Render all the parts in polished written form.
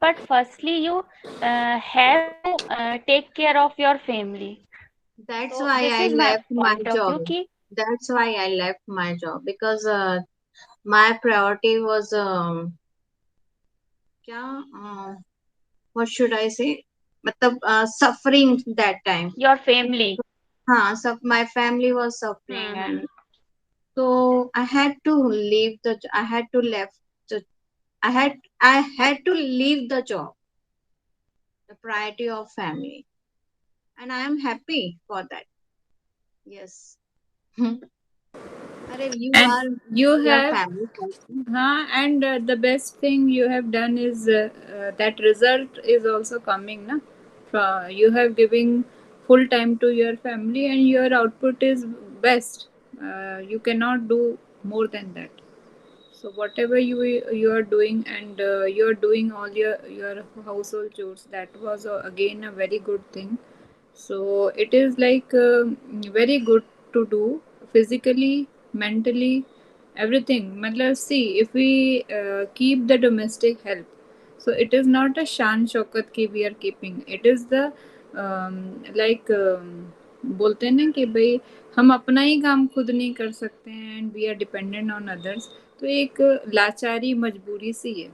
but firstly you have to take care of your family. That's So why this I is my left my point of job. view ki That's why I left my job because my priority was क्या what should I say? मतलब suffering that time. your family. हाँ, सब my family was suffering, Hmm. and so I had to leave the. I had to left the. I had to leave the job. The priority of family, and I am happy for that. Yes. Arey, you And are you your have, family person. and the best thing you have done is that result is also coming, na? You have giving full time to your family, and your output is best. You cannot do more than that. So whatever you are doing, and you are doing all your household chores, that was again a very good thing. So it is like very good to do physically, mentally, everything. Matlab, see, if we keep the domestic help, so it is not a shan shaukat ki we are keeping. It is the like बोलते हैं ना कि भाई हम अपना ही काम खुद नहीं कर सकते हैं, and we are dependent on others. तो एक लाचारी मजबूरी सी है.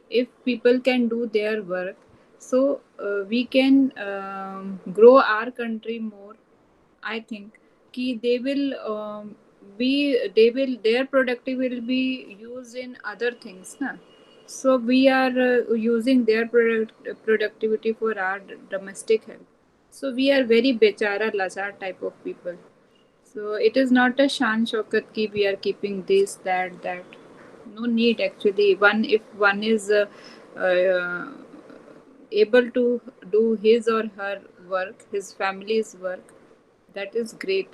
If people can do their work, so we can grow our country more. I think कि they will be, they will, their productivity will be used in other things na. So we are using their productivity for our domestic help. So we are very bechara lachar type of people. So it is not a shan shaukat ki we are keeping this, that, that. No need actually. One, if one is uh, able to do his or her work, his family's work, that is great.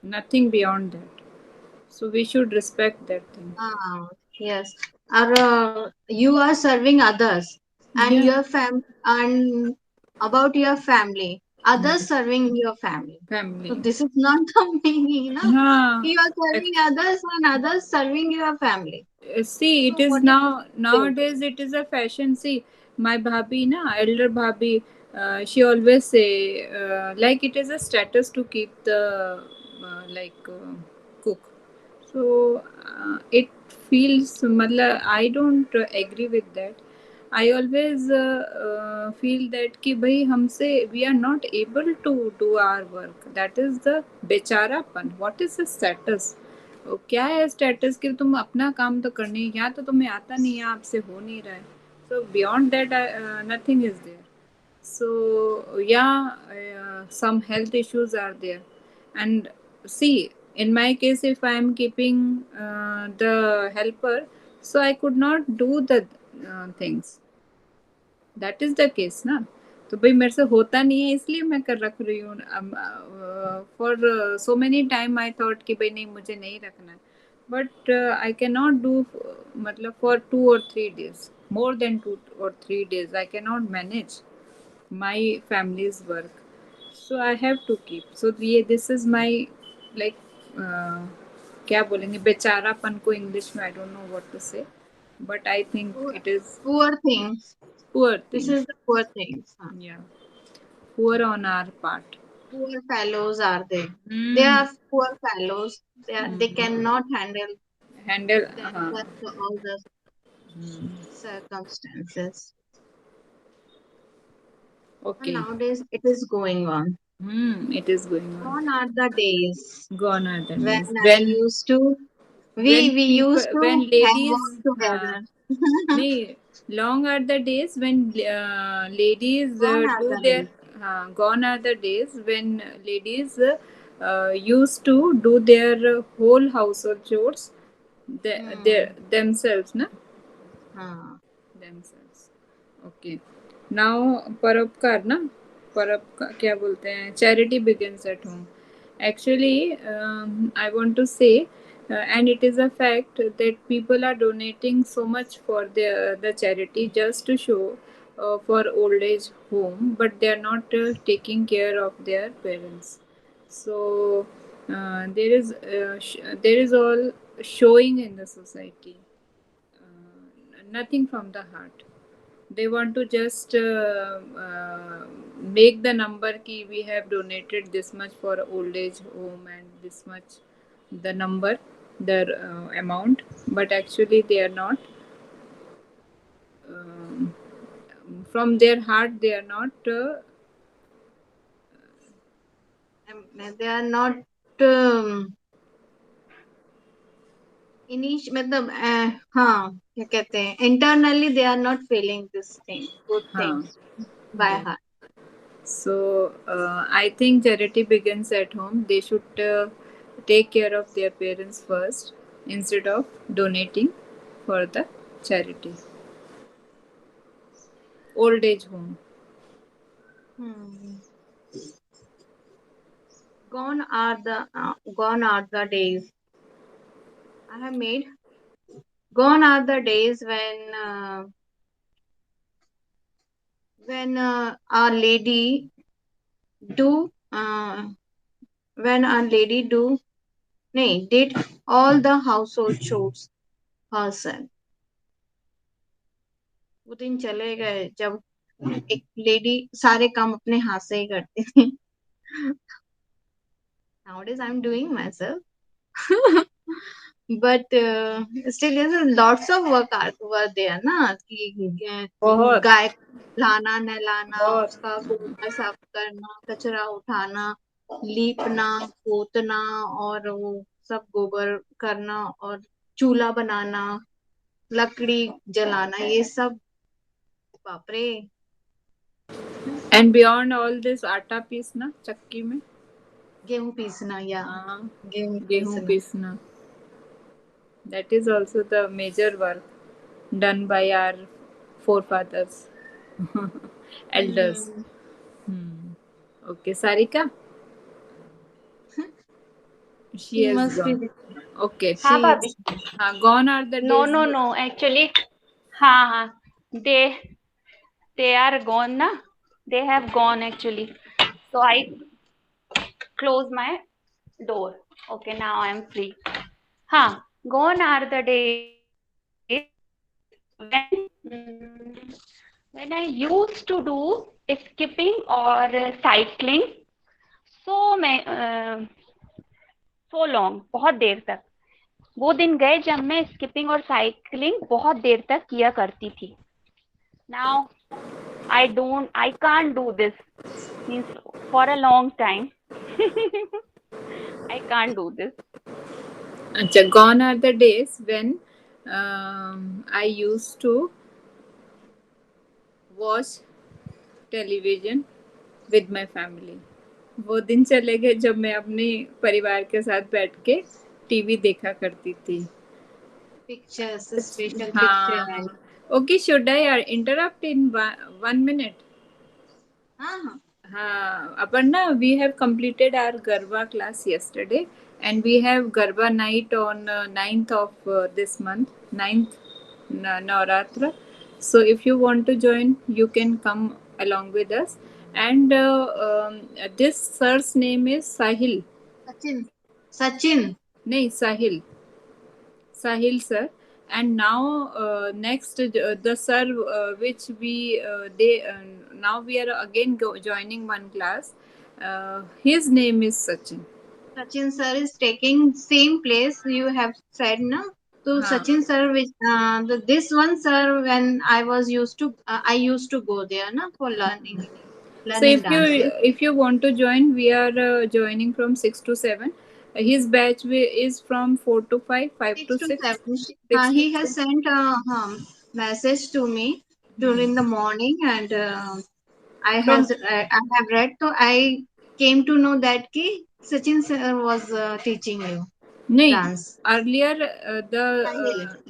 Nothing beyond that. So we should respect that thing. Yes. Or you are serving others, and Yeah. your and about your family, others serving your family. So Family. this is not the meaning, no? हाँ. You are serving others and others serving your family. See, it So is what is now, this? nowadays it is a fashion. See, my bhabhi na, elder bhabhi, she always say like it is a status to keep the like cook. So it feels matlab, I don't agree with that. I always feel that कि भाई हमसे we are not able to do our work. That is the बेचारापन. What is the status? क्या है status कि तुम अपना काम तो करने, या तो तुम्हें आता नहीं है, आपसे हो नहीं रहा है. So beyond that nothing is there. So yeah, some health issues are there. And see, in my case, if I am keeping the helper, so I could not do the things. That is the case ना. तो भाई मेरे से होता नहीं है, इसलिए मैं कर रख रही हूँ. For so many time I thought कि भाई नहीं, मुझे नहीं रखना है. But I can not do, मतलब for 2 or 3 days, more than 2 or 3 days I can not manage my family's work. So I have to keep. So ये this is my like क्या बोलेंगे, बेचारापन को इंग्लिश में, I don't know what to say, but I think Poor, it is poor things. Poor This thing. is the poor things. Huh? Yeah, poor on our part. Poor fellows are they? They Hmm. are poor fellows. They cannot handle Handle. all the circumstances. And Okay. nowadays it is going on. It is going on. Gone are the days Gone are the when days. I used to we People, used to when have ladies, work together. नहीं, long are the days when ladies Gone are do the their, days. gone are the days when ladies used to do their whole household chores, Hmm. themselves, na, हाँ. themselves. Okay. Now परोपकार ना, परोपकार क्या बोलते हैं, charity begins at home. Actually, I want to say, and it is a fact that people are donating so much for the charity just to show for old age home, but they are not taking care of their parents. So there is all showing in the society. nothing from the heart. They want to just make the number ki we have donated this much for old age home and this much the number, the amount, but actually they are not um, from their heart they are not they are not मतलब हाँ क्या कहते हैं, internally they are not feeling this thing, good thing by yeah. heart. So I think charity begins at home. They should take care of their parents first instead of donating for the charity. Old age home. Gone are the days. I have made. Gone are the days when our lady do when our lady did all the household chores herself. वो दिन चले गए जब एक lady सारे काम अपने हाथ से ही करती थी. Nowadays I'm doing myself. But still yes, lots of work were there ना कि बहुत गाय लाना नहलाना, बहुत उसका गोबर साफ करना, कचरा उठाना, लीपना, पोतना और वो सब गोबर करना और चूल्हा बनाना, लकड़ी जलाना, ये सब बाप रे. and beyond all this आटा पीसना चक्की में गेहूं पीसना या हाँ गेहूं गेहूं पीसना. पीसना. That is also the major work done by our forefathers, elders. Okay, Sarika? She has must be gone. Okay. हाँ she भाभी. Gone are the No, days. no, no. Actually, हाँ, they are gone na. They have gone actually. So I close my door. Okay, now I am free. Gone are the days when when I used to do skipping or cycling so long, बहुत देर तक. वो दिन गए जब मैं skipping और cycling बहुत देर तक किया करती थी. Now I can't do this. Means for a long time. I can't do this. Achha, gone are the days when I used to watch television with my family. वो दिन चले गए जब मैं अपने परिवार के साथ बैठ के टीवी देखा करती थी. pictures, special picture. हाँ. Okay, should I interrupt in 1 minute? हाँ. Aparna, we have completed our Garba class yesterday and we have Garba night on 9th of this month, 9th Navratra. So if you want to join, you can come along with us. And this sir's name is Sahil. Sachin. No, Sahil. Sahil sir. And now next the sir which we now we are again joining one class. His name is Sachin. Sachin sir is taking same place you have said na. So Sachin sir, which this one sir, when I used to go there na for learning. So if you want to join, we are joining from 6 to 7. His batch is from 4 to 5, 5 to 6. He has sent a message to me during the morning, and I have read. So I came to know that Sachin sir was teaching you dance. Earlier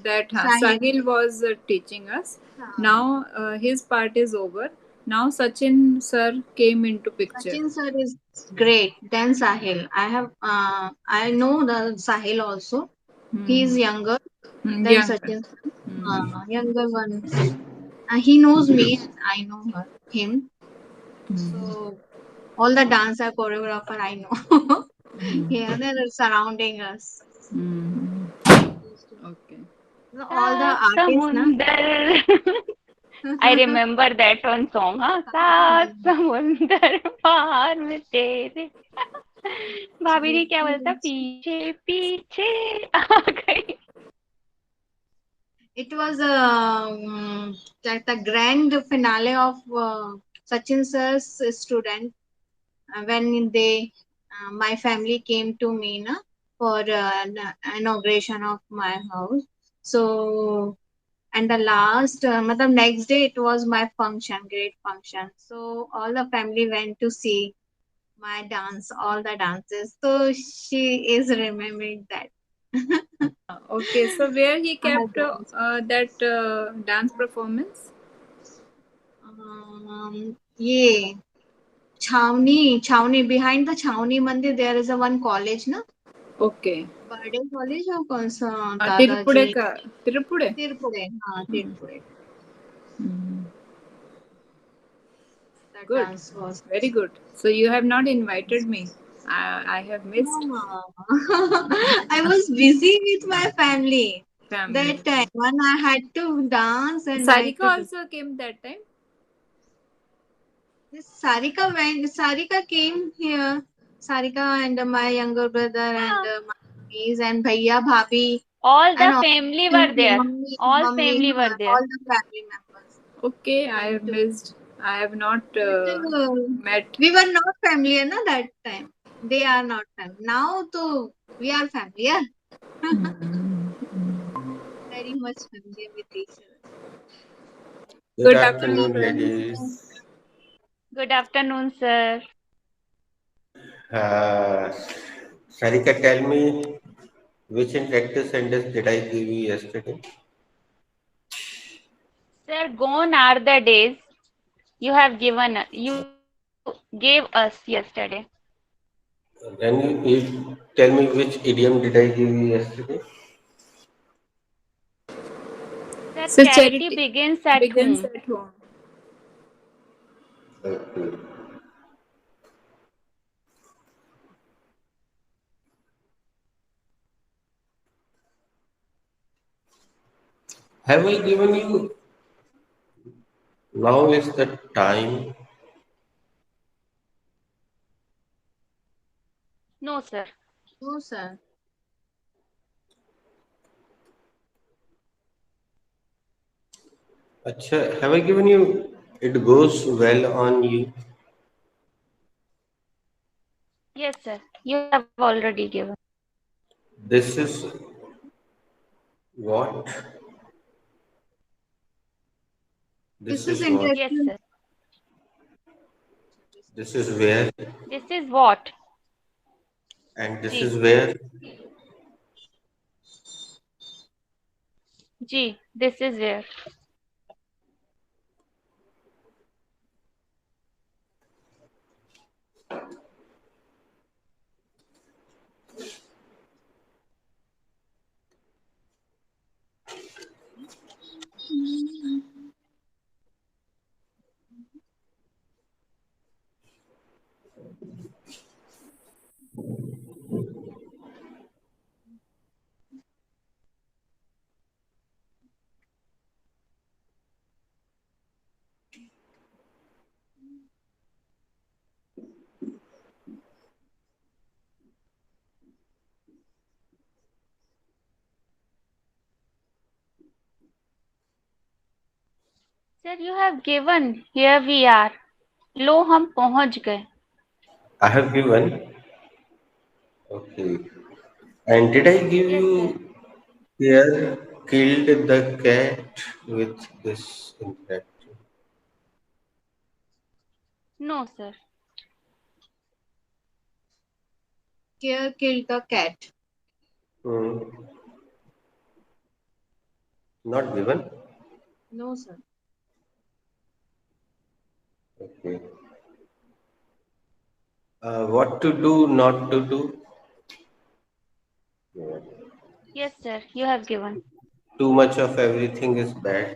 Sahil was teaching us. Now his part is over. Now Sachin sir came into picture. Sachin sir is great. Then Sahil. I know the Sahil also. He is younger than Sachin sir. Younger one. He knows me and I know him. So all the dancer choreographer I know. Yeah, they're surrounding us. Okay. No, all the सात artists, na? समुंदर I remember that one song, हाँ सात समुंदर पार में तेरे भाभी ने क्या बोला था पीछे पीछे आ गई It was like the grand finale of Sachin sir's student when my family came to me na, for inauguration of my house. So, and the last, matlab next day it was my function, great function. So all the family went to see my dance, all the dances. So she is remembering that. Okay, so where he I kept danced. that dance performance? ये Chhauni, behind the Chhauni Mandir, there is a one college, na? Okay. बड़े college और कौन सा तिरुपुड़े दादाजी का तिरुपुड़े तिरपुरे हाँ तिरपुरे that Good. dance was Very good. So you have not invited me. I have missed I was busy with my family family. that time when I had to dance and I had Sarika to do. also came that time. Sarika came here. Sarika and my younger brother and my niece and Bhaiya, Bhabhi all and the all family were there all mummy, family were there all the family members. Okay, I Went have to. missed. I have not But, met. we were not familiar na that time. They are not family. Now to we are familiar. Very much familiar with each other. Good Good afternoon, afternoon, sir. ladies. good afternoon sir Uh, Sarika, tell me which interactive sentence did I give you yesterday? sir gone are the days you gave us yesterday Then you tell me which idiom did I give you yesterday? sir So charity charity begins at begins home at home. Okay. Have I given you now is the time? no sir No, sir. Acha, have I given you it goes well on you? yes sir you have already given This is what? This This is is what? yes interesting. sir This is where? this is what And this ji is where? ji this is where sir you have given here we are लो हम पहुंच गए I have given. Okay. And did I give yes sir you here killed the cat with this interactive? no sir Care killed the cat. Hmm. Not given. No, sir. Okay. What to do, not to do? Yeah. yes sir you have given Too much of everything is bad.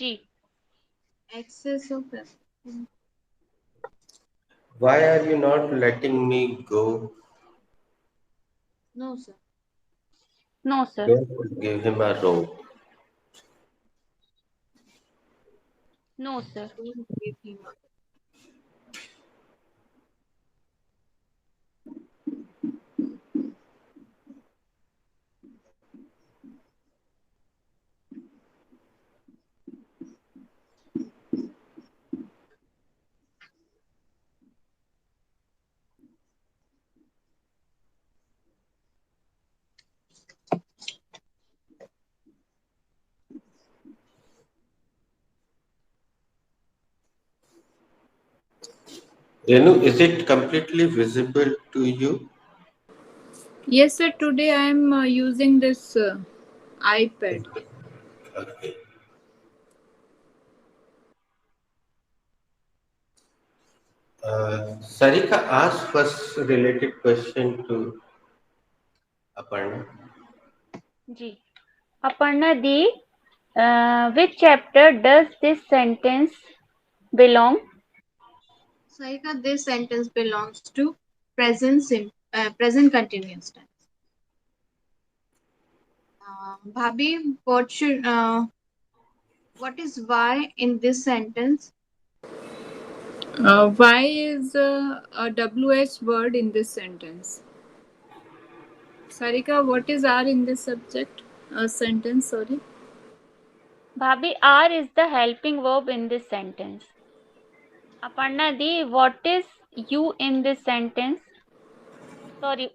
ji Excess of that. Why are you not letting me go? No, sir. No, sir. Don't give him a rope. No, sir. Don't give him a- Renu, is it completely visible to you? Yes, sir. Today I am using this iPad. Okay. Sarika, ask first related question to Aparna. Ji. Aparna Di, which chapter does this sentence belong? Sarika, this sentence belongs to present continuous tense. Bhabhi, what is why in this sentence? Why is a WH word in this sentence? Sarika, what is R in this subject? Sentence, sorry. Bhabhi, are is the helping verb in this sentence. Aparna Di, what is you in this sentence? Sorry.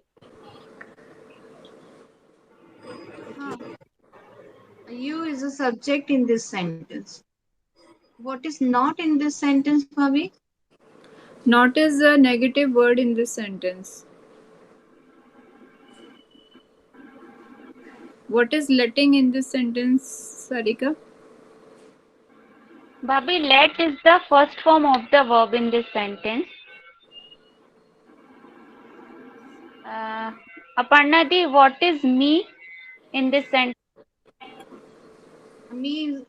You is a subject in this sentence. What is not in this sentence, Bhabhi? Not is a negative word in this sentence. What is letting in this sentence, Sarika? Bhabhi, let is the first form of the verb in this sentence. Aparna Di, what is me in this sentence? Me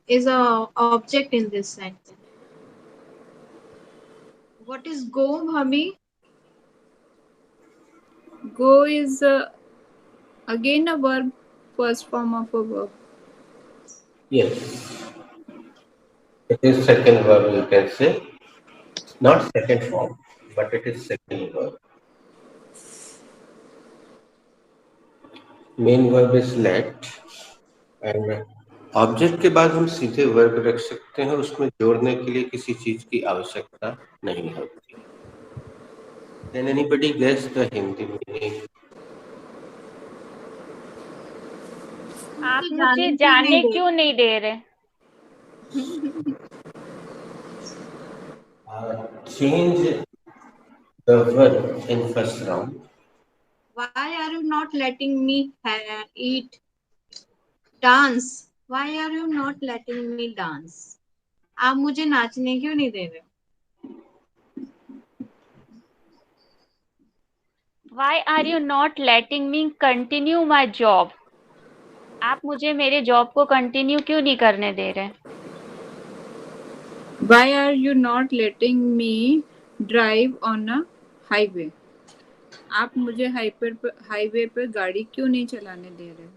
is a object in this sentence. What is go, Bhabhi? Go is again a verb, first form of a verb. Yes, it is second verb, you can say. Not second form, but it is second verb. Main verb is let and object के बाद हम सीधे verb रख सकते हैं, उसमें जोड़ने के लिए किसी चीज की आवश्यकता नहीं होती. Can anybody guess the Hindi meaning? आप मुझे मुझे क्यों जाने नहीं दे क्यों नहीं दे रहे? Change the verb in first round. Why are you not letting me eat dance? Why are you not letting me dance? आप मुझे नाचने क्यों नहीं दे रहे? Why are you not letting me continue my job? आप मुझे मेरे जॉब को कंटिन्यू क्यों नहीं करने दे रहे? Why are you not letting me drive on a highway? आप मुझे हाईवे पर गाड़ी क्यों नहीं चलाने दे रहे हो?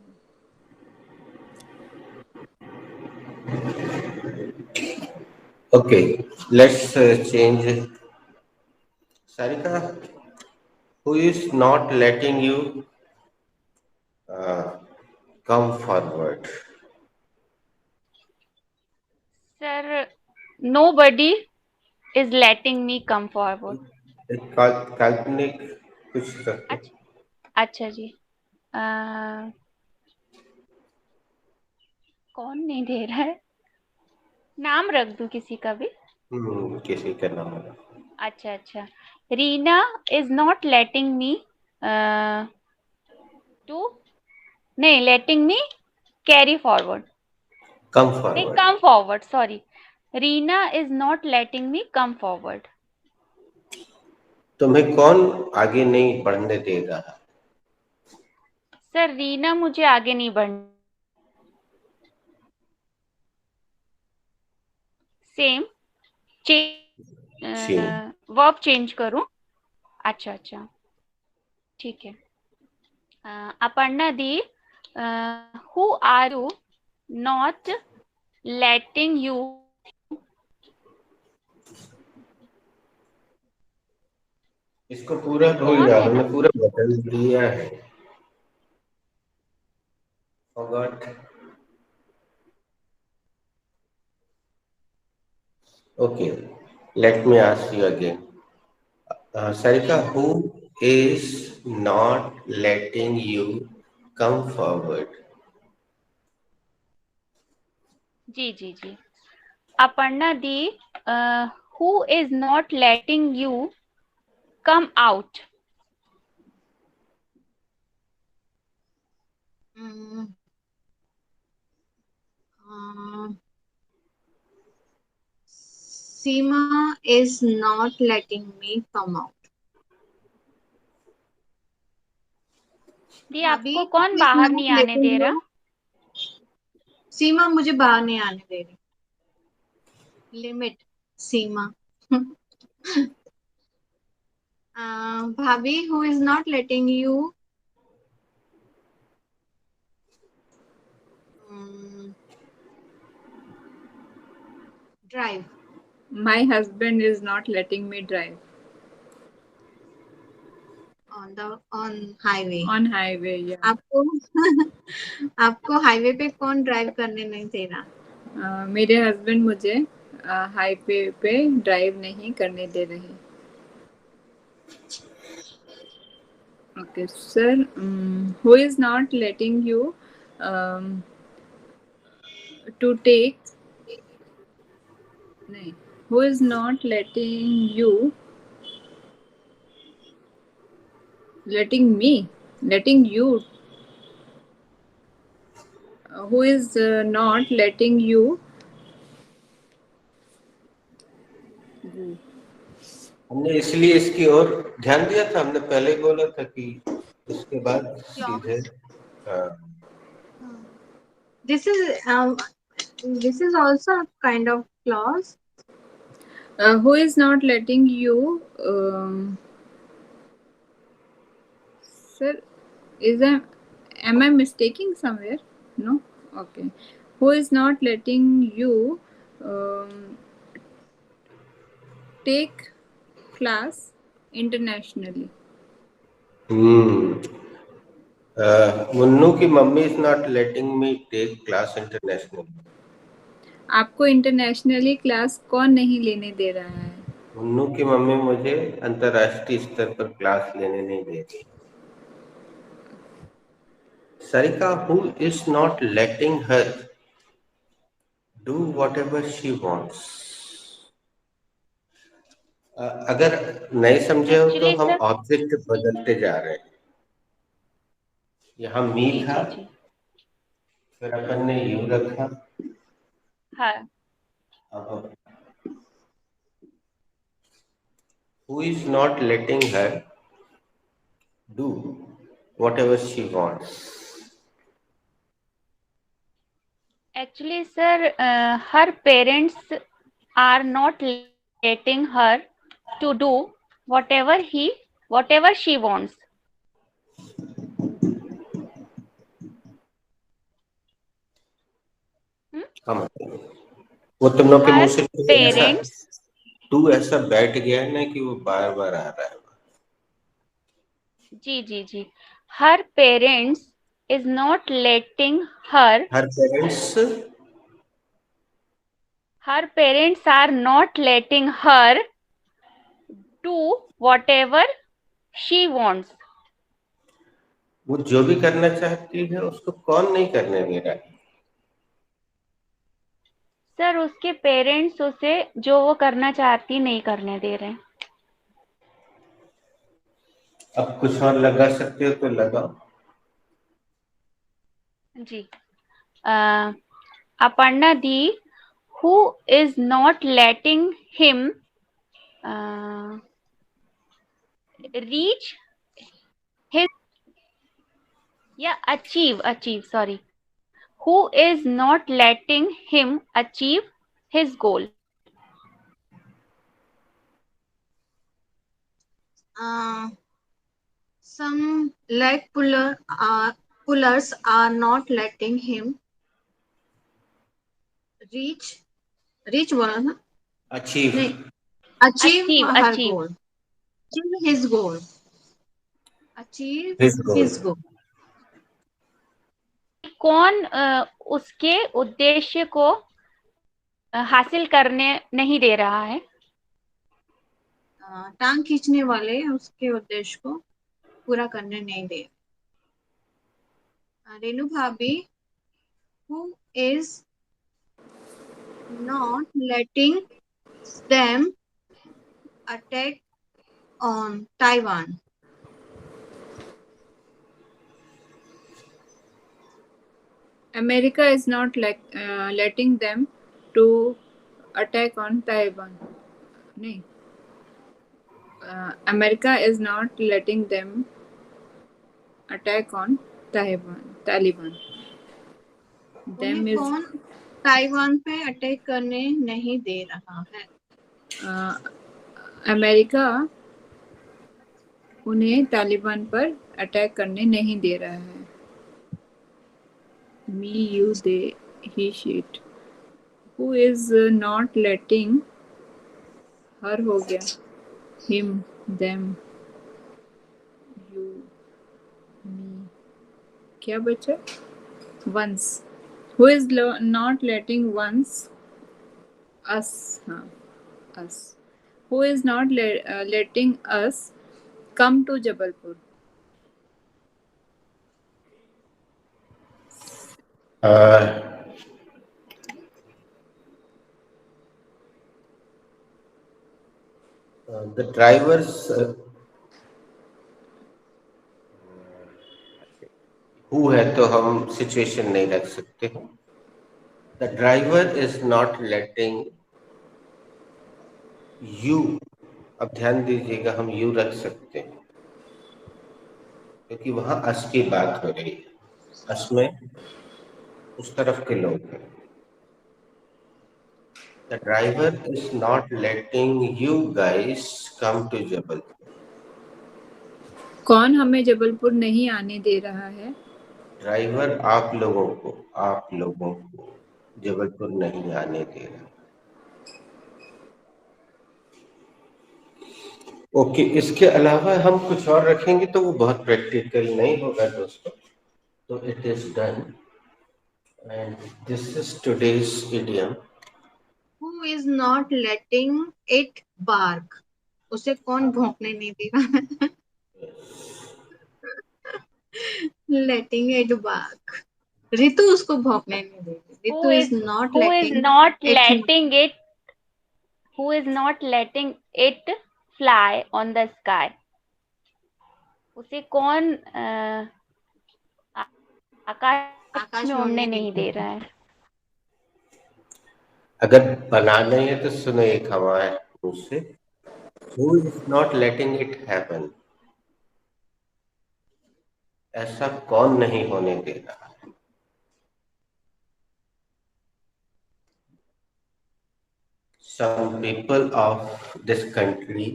Okay, let's change. Sarika, who is not letting you come forward? Sir, nobody is letting me come forward. एक काल्पनिक कुछ रखो. अच्छा जी. कौन नहीं दे रहा है? नाम रख दूं किसी का भी? किसी का नाम है. अच्छा अच्छा. Reena is not letting me letting me carry forward. Come नहीं, forward. come forward. Sorry. Reena is not letting me come forward. तुम्हें कौन आगे नहीं बढ़ने दे रहा? सर, रीना मुझे आगे नहीं बढ़ने. सेम वर्ब चेंज करूं? अच्छा अच्छा, ठीक है. Aparna Di, who are you not letting you? इसको पूरा भूल कौन जाओ, है हमने ना? पूरा बदल दिया है। Forgot. Okay, let me ask you again. Sarika, who is not letting you come forward? Ji ji ji. Aparna Di, who is not letting you come out? Mm, uh, Seema is not letting me come out. दी, भाभी, आपको कौन who is बाहर not नहीं आने letting दे रहा? you? सीमा मुझे बाहर नहीं आने दे रही. Limit, Seema. Bhabhi, who is not letting you drive My husband is not letting me drive on highway. on highway. Yeah. आपको आपको हाईवे पे कौन ड्राइव करने नहीं दे रहा? मेरे हस्बैंड मुझे हाईवे पे ड्राइव नहीं करने दे रहे. Okay, sir. Who is not letting you to take? No. Who is not letting you? Letting me? Letting you? Who is not letting you? go? हमने इसलिए इसकी ओर ध्यान दिया था, हमने पहले बोला था कि इसके बाद सीधे This is also a kind of clause. Who is not letting you? Sir, am I mistaking somewhere? No. Okay. Who is not letting you take class internationally? Munnu की mummy is not letting me take class international. आपको internationally class कौन नहीं लेने दे रहा है? मुन्नू की mummy मुझे अंतरराष्ट्रीय स्तर पर क्लास लेने नहीं दे रही. Sarika, who is not letting her do whatever she wants? अगर नहीं समझे हो तो Actually, हम sir. ऑब्जेक्ट बदलते जा रहे हैं. यहाँ मी जी था, जी जी. फिर अपन ने यू रखा. हाँ. अब who is not letting her do whatever she wants? Actually, sir, her parents are not letting her to do whatever she wants. वो तुम लोग के मुंह से Her parents, तू ऐसा बैठ गया है ना कि वो बार बार आ रहा है. जी जी जी. Her parents is not letting her. Her parents are not letting her do whatever she wants. वो जो भी करना चाहती है उसको कौन नहीं करने दे रहा है? सर, उसके पेरेंट्स उसे जो वो करना चाहती नहीं करने दे रहे. अब कुछ और लगा सकते हो तो लगाओ. जी. Aparna Di, who is not letting him reach his achieve, sorry, who is not letting him achieve his goal? some pullers are not letting him reach बोला ना अचीव नहीं achieve Achieve, her achieve. goal, achieve his goal, achieve his goal. his goal. कौन उसके उद्देश्य को हासिल करने नहीं दे रहा है? टांग खींचने वाले उसके उद्देश्य को पूरा करने नहीं दे। रेणु भाभी, who is not letting them attack on Taiwan? America is not letting them to attack on Taiwan. नहीं. America is not letting them attack on Taliban. Them उन्हें is कौन ताइवान पे अटैक करने नहीं दे रहा है? अमेरिका उन्हें तालिबान पर अटैक करने नहीं दे रहा है। Me, you, they, he, sheet. Who is not letting her हो गया, him, them, you, me, क्या बचा? Once. Who is not letting once? Us, हाँ, us. Who is not letting us come to Jabalpur? The drivers who है तो हम situation नहीं रख सकते। The driver is not letting you, अब ध्यान दीजिएगा हम यू रख सकते हैं क्योंकि वहां अस की बात हो रही है। अस में उस तरफ के लोग हैं। The driver is not letting you guys come to Jabalpur. कौन हमें जबलपुर नहीं आने दे रहा है? ड्राइवर आप लोगों को जबलपुर नहीं आने दे रहा। ओके, इसके अलावा हम कुछ और रखेंगे तो वो बहुत प्रैक्टिकल नहीं होगा दोस्तों। तो it is done and this is today's idiom. Who is not letting it bark? उसे कौन भौंकने नहीं दे रहा है? Letting it bark. रितु उसको भौंकने नहीं दे रही। Ritu is not who is letting not it letting it who is not letting it fly on the sky? उसे कौन आकाश में उड़ने नहीं दे रहा है? अगर बनाना है तो सुनो एक हमारे मुंह से, who is not letting it happen? ऐसा कौन नहीं होने दे रहा है? Some people of this country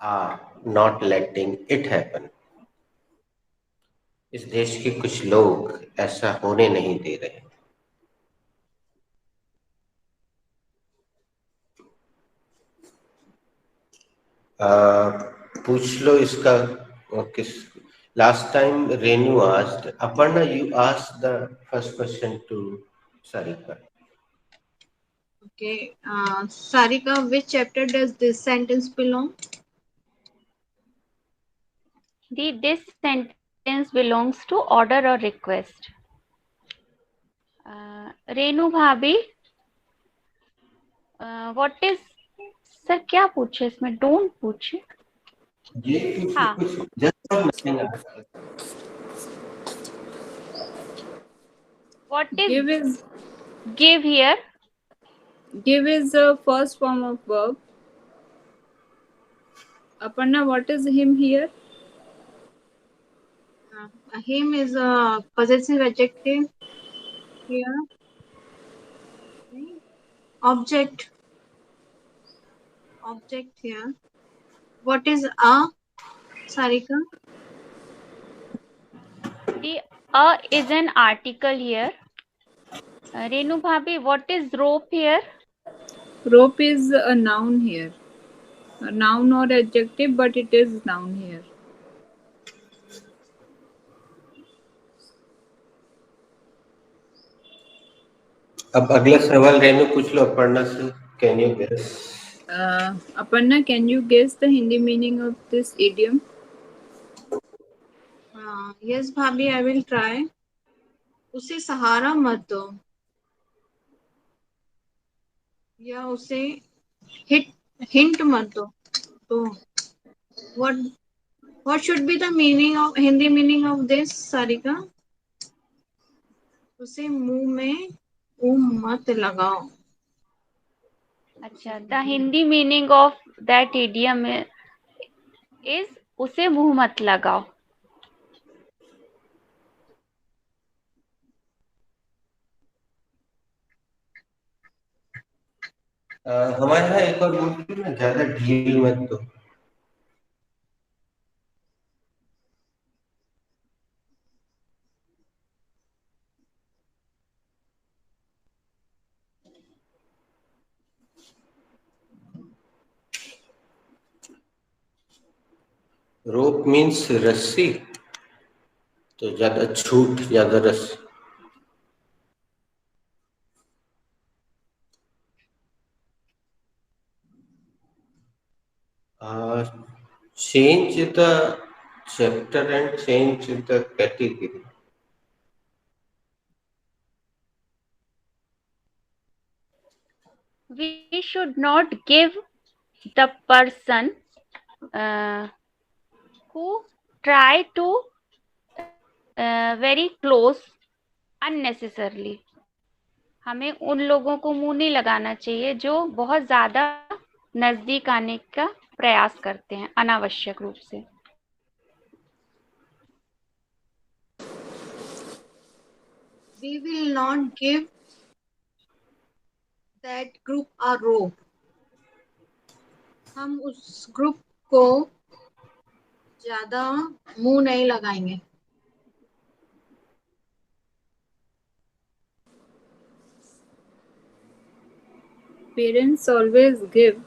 are not letting it happen. इस देश के कुछ लोग ऐसा होने नहीं दे रहे। पूछ लो इसका किस। Last time Renu asked, Aparna you asked the first question to Sarika. Okay, Sarika, which chapter does this sentence belong? This sentence belongs to order or request. Renu भाभी, what is, सर क्या पूछे इसमें? डोंट पूछे। ये हाँ। What is give here? Give is the first form of verb. Aparna, what is him here? Him is a possessive adjective here. Object here. What is a, Sarika? The a is an article here. Renu Bhabhi, what is rope here? Rope is a noun here. A noun or adjective, but it is noun here. अब अगला सवाल रेनू पूछ लो अपर्णा से. Can you guess? Aparna, can you guess the Hindi meaning of this idiom? Yes, Bhabhi, I will try. उसे सहारा मत दो या उसे हिंट मत दो. तो what should be the meaning of Hindi meaning of this, Sarika? उसे मुंह में मत लगाओ. अच्छा, the Hindi meaning of that idiom is उसे मुंह मत लगाओ. हमारे यहाँ एक और बोलते हैं ना, ज्यादा ढील मत दो. रोप मीन्स रस्सी, तो ज्यादा छूट, ज्यादा रस्सी. Change the chapter and change the category. We should not give the person who try to very close unnecessarily. हमें उन लोगों को मुंह नहीं लगाना चाहिए जो बहुत ज्यादा नजदीक आने का प्रयास करते हैं अनावश्यक रूप से. We will not give that group a rope. हम उस ग्रुप को ज्यादा मुंह नहीं लगाएंगे. Parents always give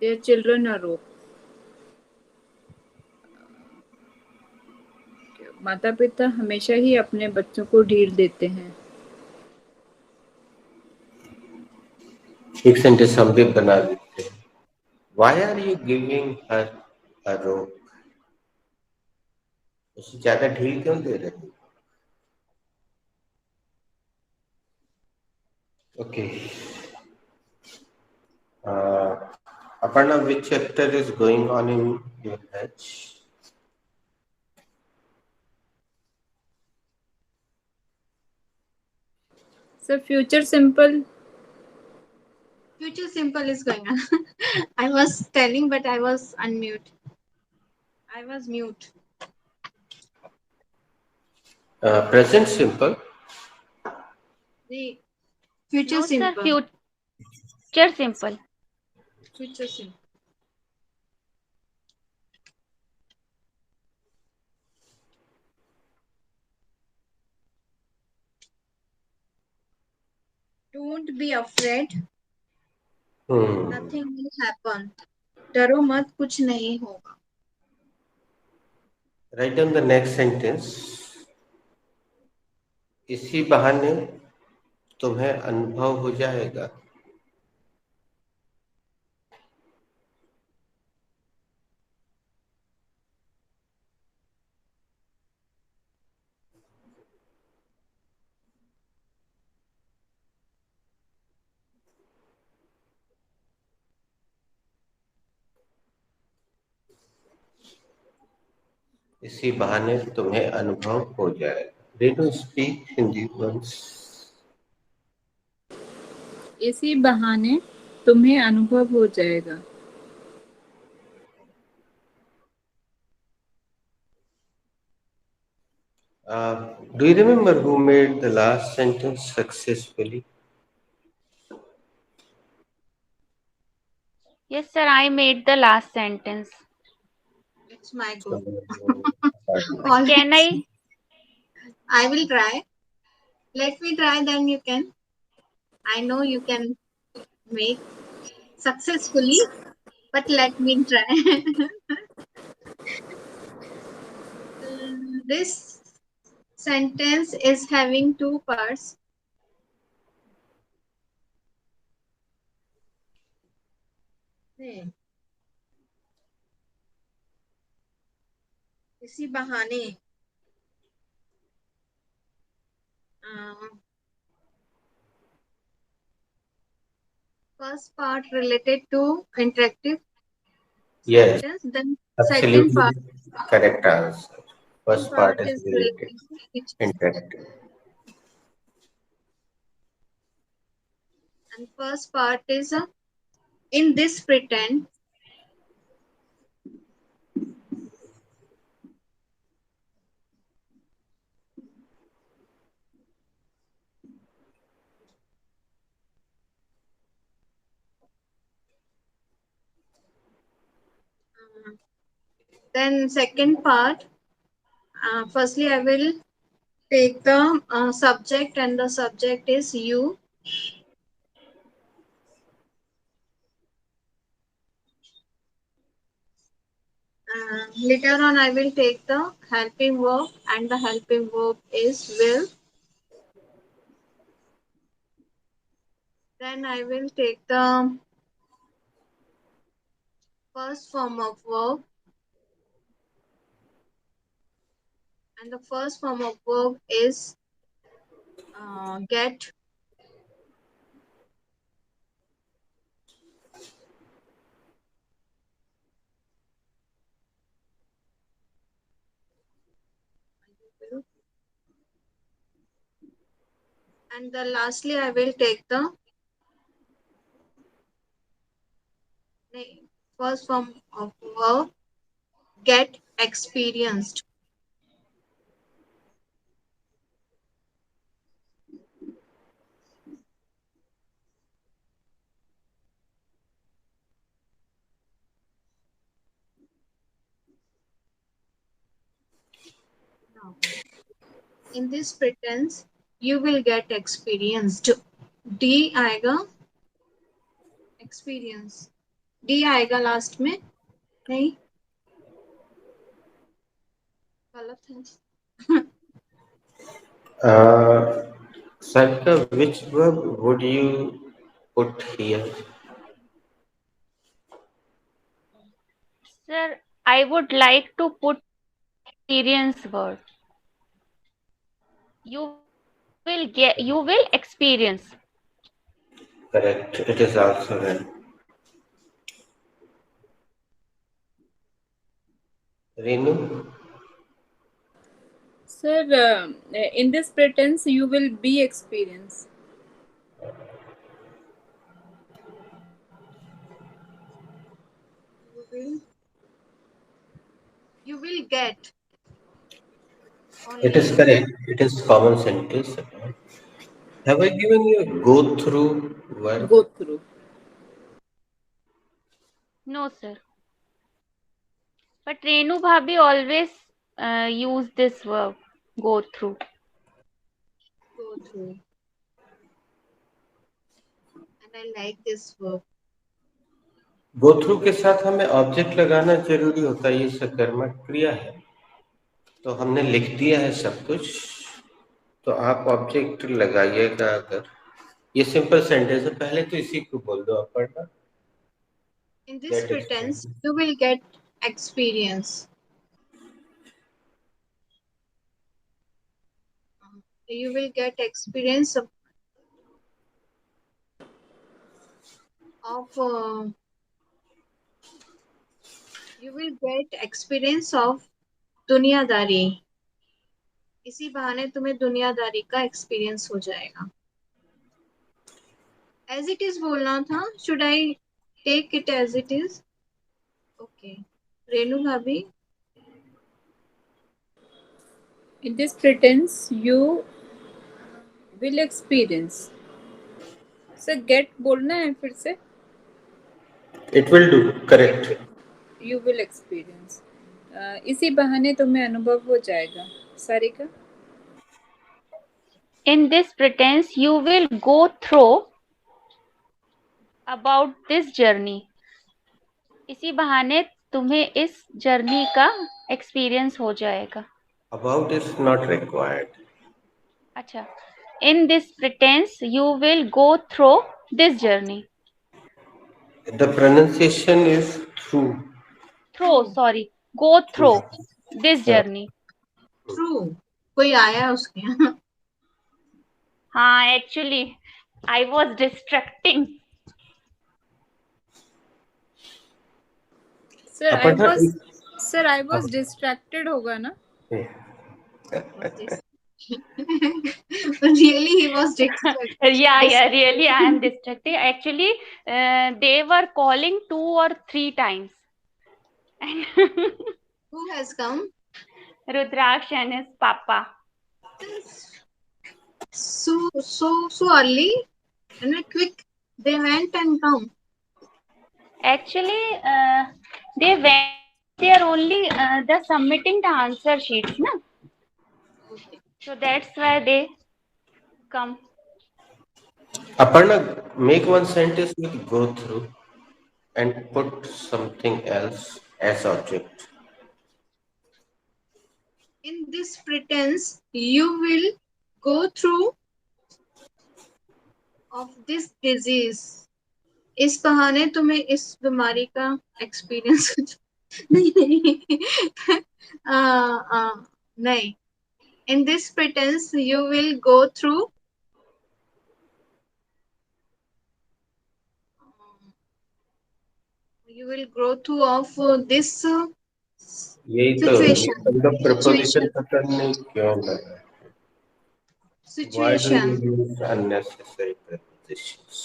their children a rope. माता पिता हमेशा ही अपने बच्चों को ढील देते हैं. एक सेंटेंस हम भी बना देते हैं. Why are you giving her a rope? उसे ज्यादा ढील क्यों दे रहे हो? Okay. Aparna, which chapter is going on in your batch? So future simple. Future simple is going on. I was telling, but I was unmute. I was mute. Present simple. The future No, simple. sir, future simple. Future simple. Don't be afraid. Nothing will happen. डरो मत, कुछ नहीं होगा. Write down the next sentence. इसी बहाने तुम्हें अनुभव हो जाएगा. इसी बहाने तुम्हें अनुभव हो जाएगा. Renu, speak Hindi once. इसी बहाने तुम्हें अनुभव हो जाएगा. Do you remember who made the last sentence successfully? Yes, sir, I made the last sentence. It's my So, goal. Can Always. I? I will try. Let me try, then you can. I know you can make successfully, but let me try. This sentence is having two parts. Hmm. इसी बहाने first part related to interactive yes, sentence, then second absolutely part, correct answer. second First part part is is related, related to which, interactive. and first part is in this pretend. Then second part, firstly I will take the subject, and the subject is you. Later on I will take the helping verb, and the helping verb is will. Then I will take the first form of verb, and the first form of verb is get. And the lastly I will take the first form of verb, get experienced. Now, in this pretense, you will get experienced. D आएगा experience. D आएगा last में. नहीं, गलत है. Sarika, which verb would you put here? Sir, I would like to put experience word. You will experience. Correct. It is also right. Renu, Sir, in this pretense, you will be experience. You will get it only is you will. correct. It is common sentence. Have I given you a go through verb? Go through. No, sir. But Renu Bhabhi always use this verb, go through. Go through. And I like this verb. Go through के साथ हमें object लगाना जरूरी होता है, ये सकर्मक क्रिया है, तो हमने लिख दिया है सब कुछ, तो आप ऑब्जेक्ट लगाइएगा। अगर ये सिंपल सेंटेंस है, पहले तो इसी को बोल दो आप पढ़ना। In this get pretense, experience, you will get experience. You will get experience of you will get experience of दुनियादारी. इसी बहाने तुम्हें दुनियादारी का एक्सपीरियंस हो जाएगा. As it is बोलना था. Should I take it as it is? Okay. Renu भाभी. In this pretense, you will experience. Sir get बोलना है फिर से. It will do, correct. You will experience. इसी बहाने तुम्हें अनुभव हो जाएगा। Sarika? In this pretense, you will go through about this journey. इसी बहाने तुम्हें इस जर्नी का एक्सपीरियंस हो जाएगा। About is not required. अच्छा, in this pretense, you will go through this journey. The pronunciation is through. Sorry, go through this journey. True. कोई आया उसके यहाँ? हाँ, actually, I was distracting. Sir I was distracted होगा ना? Really, he was distracted. Yeah, really, I am distracted. Actually, they were calling 2 or 3 times. Who has come? Rudraksh and his papa. So early and quick. They went and come. Actually, they went there only the submitting the answer sheets, na? Okay. So that's why they come. Aparna, make one sentence with go through and put something else as object. In this pretense, you will go through of this disease. इस बहाने तुम्हें इस बीमारी का experience नहीं. In this pretense, you will go through of this यही तो उनका preposition पता नहीं क्यों लगा. Why do situation. you use unnecessary prepositions?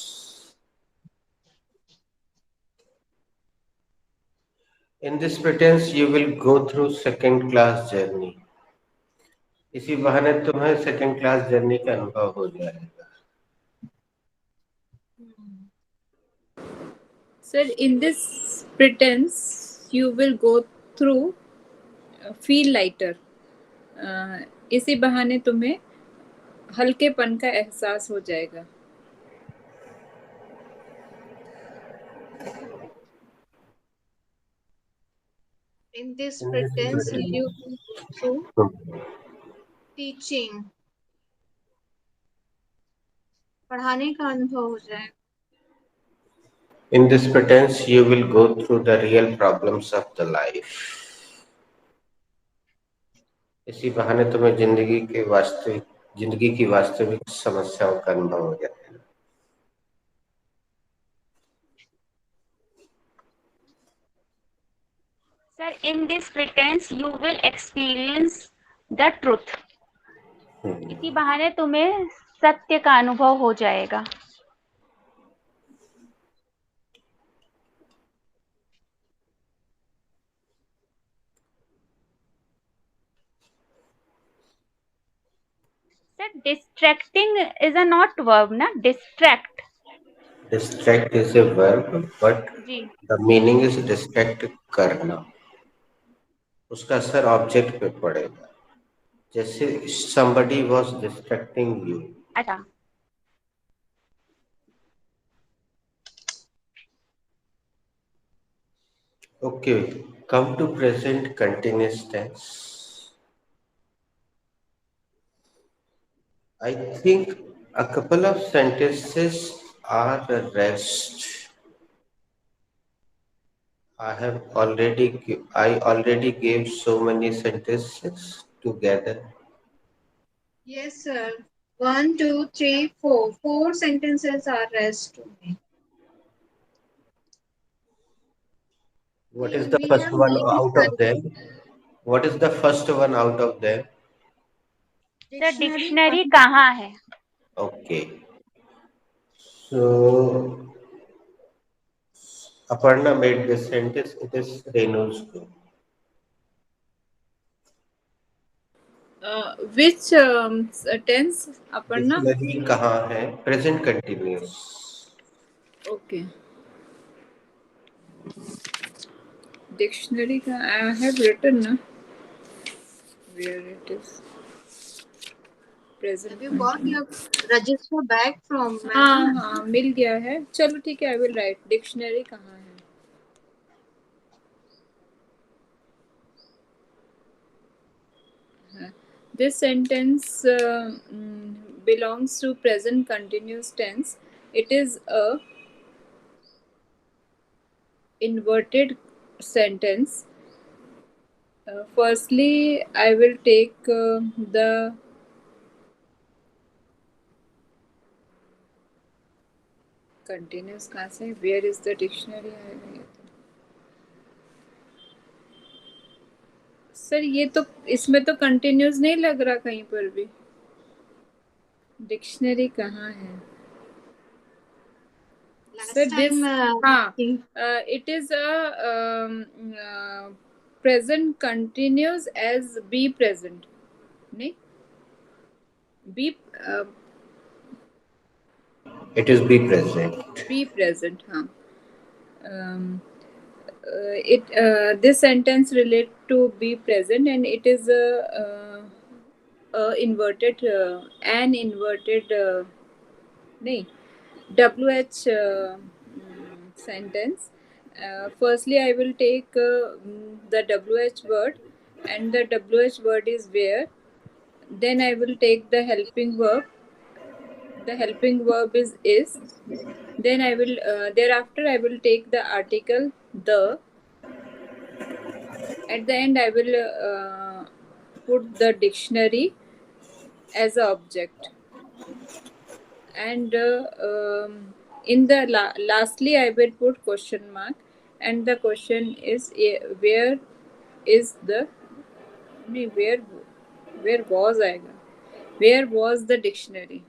In this pretense, you will go through second class journey. इसी बहाने तुम्हें second class journey का अनुभव हो जाएगा. Sir, in this pretense, you will go through feel lighter. इसी बहाने तुम्हें हल्केपन का एहसास हो जाएगा. In this pretense, you will go through teaching. पढ़ाने का अनुभव हो जाएगा. In this pretense, you will go through the real problems of the life. इसी बहाने तुम्हें जिंदगी की वास्तविक समस्याओं का अनुभव हो जाएगा. Sir, in this pretense, you will experience the truth. इसी बहाने तुम्हें सत्य का अनुभव हो जाएगा. Sir, distracting is a not verb, na? Distract. Distract is a verb, but the meaning is distract करना. उसका असर ऑब्जेक्ट पे पड़ेगा. जैसे somebody was distracting you. अच्छा. Okay, come to present continuous tense. I think a couple of sentences are a rest. I already gave so many sentences together. Yes, sir. 1, 2, 3, 4. 4 sentences are rest to me. What is the first one out of them? What is the first one out of them? The dictionary कहाँ है? Okay. So Aparna made this sentence. It is Renu's go. Which tense, Aparna? Dictionary कहाँ है? Present continuous. Okay. Dictionary का I have written na where it is present. Have you got your register back from हाँ madam? हाँ मिल गया है. चलो ठीक है, I will write. Dictionary कहाँ है? This sentence belongs to present continuous tense. It is a inverted sentence. Firstly, I will take the continuous कहाँ से? Where is the dictionary? Sir ये तो इसमें तो कंटिन्यूस नहीं लग रहा कहीं पर भी. डिक्शनरी कहाँ है? सर दिस हाँ it is a present continuous as be present. नहीं be It is be present. Be present. हाँ it this sentence relate to be present and it is a inverted an inverted नहीं WH sentence. Firstly, I will take the WH word, and the WH word is where. Then I will take the helping verb. The helping verb is. Then I will thereafter I will take the article the. At the end, I will put the dictionary as an object. And in the lastly I will put question mark, and the question is where is the where was आएगा, where was the dictionary,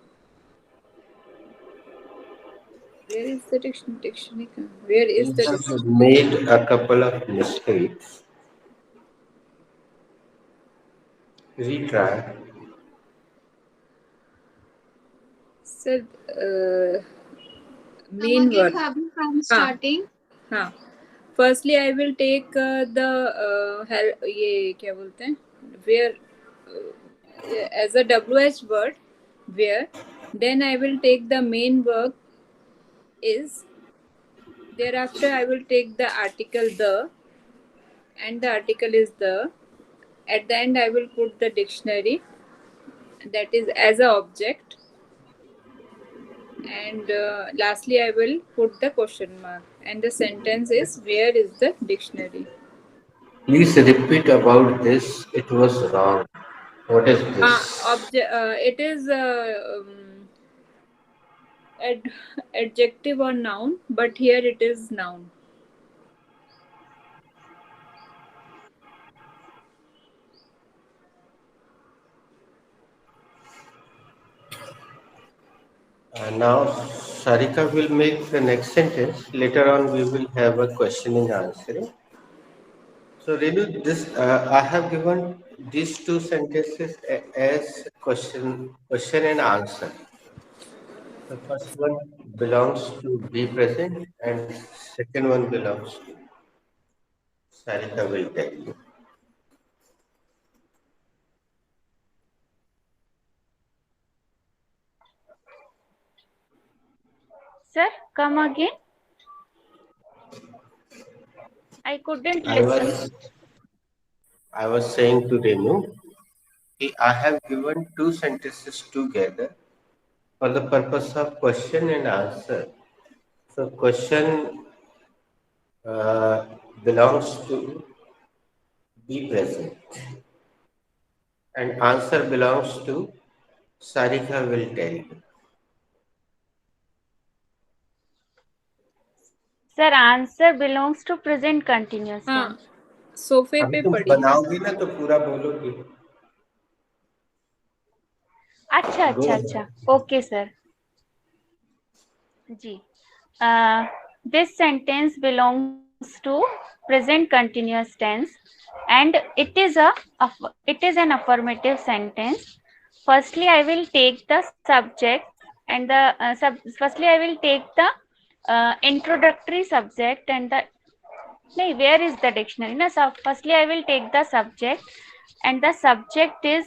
where is the dictionary का? Where is the You have dictionary? made a couple of mistakes. Retry. Sir Come main again, word. Bhabhi, from starting. हाँ firstly I will take the ये क्या बोलते हैं where as a WH word where. Then I will take the main verb is. Thereafter I will take the article the, and the article is the. At the end I will put the dictionary, that is as a object, and lastly I will put the question mark, and the sentence is where is the dictionary. Please repeat about this. It was wrong. What is this? It is adjective or noun, but here it is noun. Now, Sarika will make the next sentence. Later on, we will have a question and answer. So, Renu, I have given these two sentences as question and answer. The first one belongs to be present, and second one belongs to Sarika will tell you. Sir, come again. I couldn't listen. I was saying to Renu, I have given two sentences together for the purpose of question and answer. So question belongs to be present, and answer belongs to Sarika will tell you. Sir, answer belongs to present continuous हाँ tense. सोफे अभी पे तुम पड़ी. बनाओगी ना तो पूरा बोलोगी. अच्छा अच्छा अच्छा. Okay, sir. जी. This sentence belongs to present continuous tense, and it is an affirmative sentence. Firstly, I will take the subject and the firstly I will take the introductory subject and the नहीं, where is the dictionary ना? Firstly I will take the subject and the subject is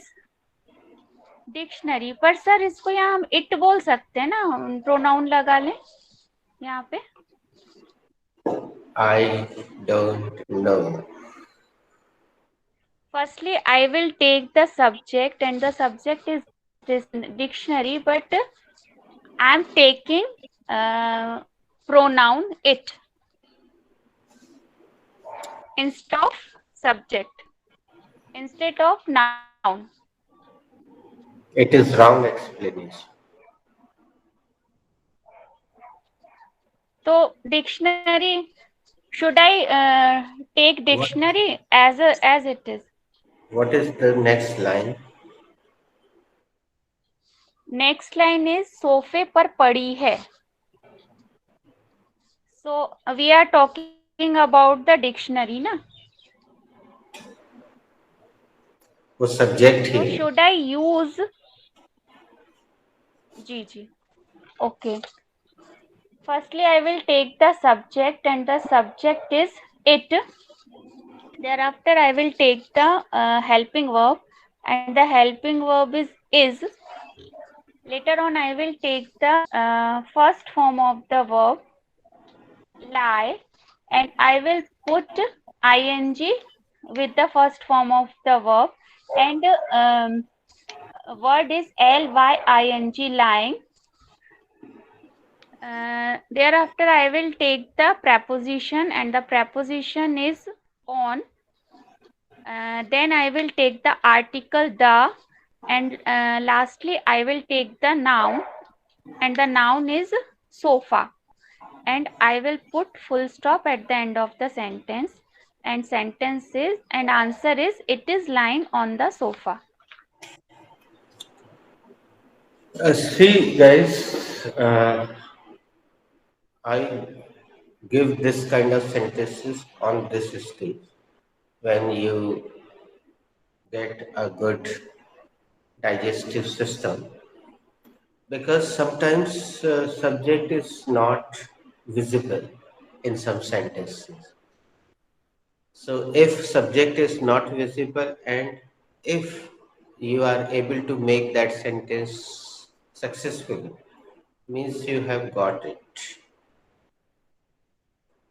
dictionary. पर sir इसको यहाँ हम it बोल सकते हैं ना, pronoun लगा लें यहाँ पे. I don't know. Firstly I will take the subject and the subject is this dictionary, but I am taking pronoun it instead of subject, instead of noun. It is wrong explanation. So dictionary, should I take dictionary as it is? What is the next line? Next line is सोफे पर पड़ी है. So we are talking about the dictionary ना. वो subject So ही है. should I use? जी. Okay. Firstly I will take the subject and the subject is it. Thereafter I will take the helping verb and the helping verb is. Later on I will take the first form of the verb lie and I will put ing with the first form of the verb and word is lying, lying. Thereafter I will take the preposition and the preposition is on. Then I will take the article the and lastly I will take the noun and the noun is sofa and I will put full stop at the end of the sentence and sentence is and answer is it is lying on the sofa. See guys, I give this kind of sentences on this stage when you get a good digestive system, because sometimes subject is not visible in some sentences. So if subject is not visible and if you are able to make that sentence successfully, means you have got it.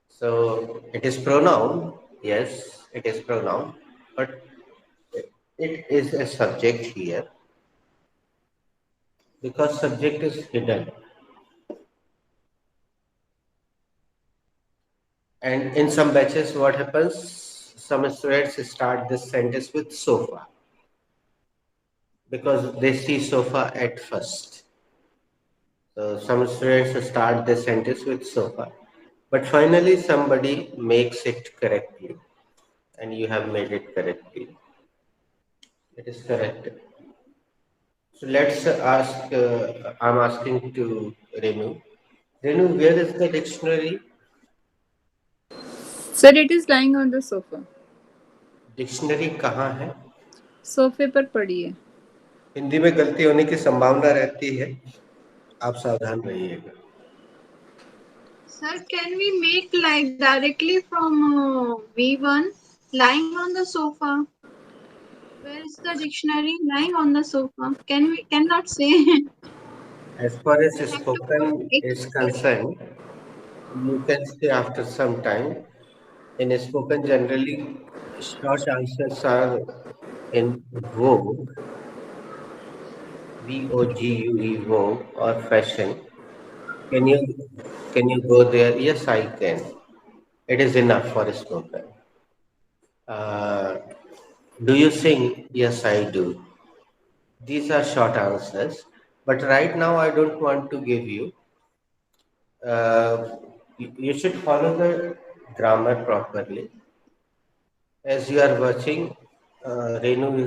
So it is pronoun, yes, it is pronoun, but it is a subject here because subject is hidden. And in some batches, what happens? Some students start this sentence with sofa because they see sofa at first. So some students start this sentence with sofa, but finally somebody makes it correctly, and you have made it correctly. It is correct. So let's ask. I'm asking to Renu. Renu, where is the dictionary? Sir, it is lying on the sofa. Dictionary कहाँ है? सोफे पर पड़ी है. हिंदी में गलती होने की संभावना रहती है, आप सावधान रहिएगा. Sir, can we make like directly from V1 lying on the sofa? Where is the dictionary? Lying on the sofa. Cannot say. As far as We have to spoken put is concerned, you can say after some time. In spoken, generally, short answers are in vogue, VOGUE, vogue, or fashion. Can you can you go there? Yes, I can. It is enough for spoken. Uh, do you sing? Yes, I do. These are short answers. But right now, I don't want to give you. You should follow the grammar properly. As you are watching, Renu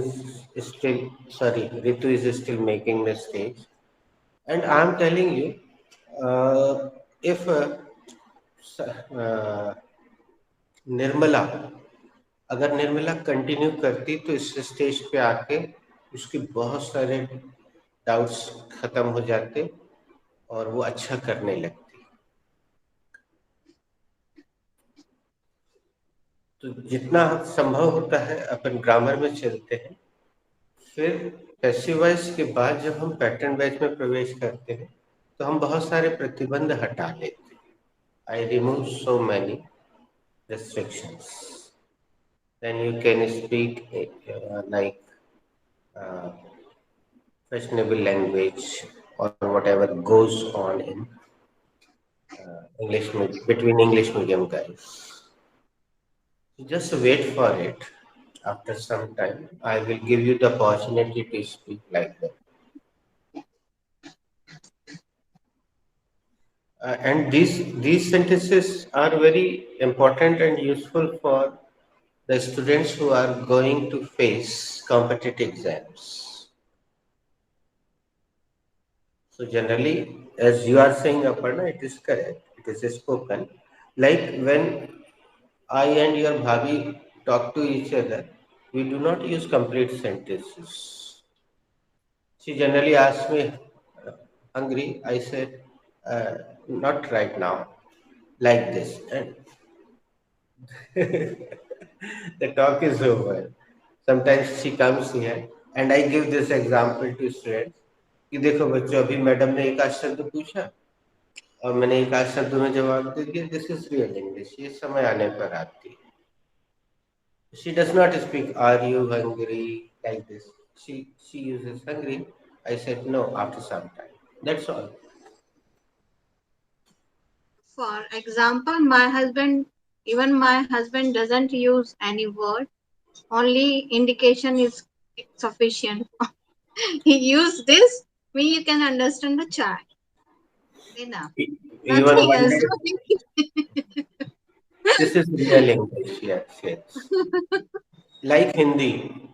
is still, sorry, Ritu is still making mistakes. And I'm telling you, if Nirmala, अगर Nirmala continue करती तो इस stage पे आके उसके बहुत सारे doubts खत्म हो जाते और वो अच्छा करने लगती. तो जितना संभव होता है अपन ग्रामर में चलते हैं, फिर पैसिव वॉइस के बाद जब हम पैटर्न वाइज में प्रवेश करते हैं तो हम बहुत सारे प्रतिबंध हटा लेते हैं. I remove so many restrictions. Then you can speak like fashionable language or whatever goes on in between English medium guys. Just wait for it. After some time, I will give you the opportunity to speak like that. And these sentences are very important and useful for the students who are going to face competitive exams. So generally, as you are saying, Aparna, it is correct. It is spoken. Like when I and your bhabi talk to each other, we do not use complete sentences. She generally asks me, hungry? I said, not right now, like this. And the talk is over. Sometimes she comes here and I give this example to students कि देखो बच्चों, अभी madam ने एक आध शब्द पूछा और मैंने एक आध शब्द में जवाब दे दिया. This is real English. ये समय आने पर आती है. She does not speak, are you hungry, like this. She uses hungry. I said no after some time. That's all. For example, even my husband doesn't use any word. Only indication is sufficient. He used this. Me, you can understand the chai. Enough. Even Nothing one else. day, this is real English. Yes, yes. Like Hindi.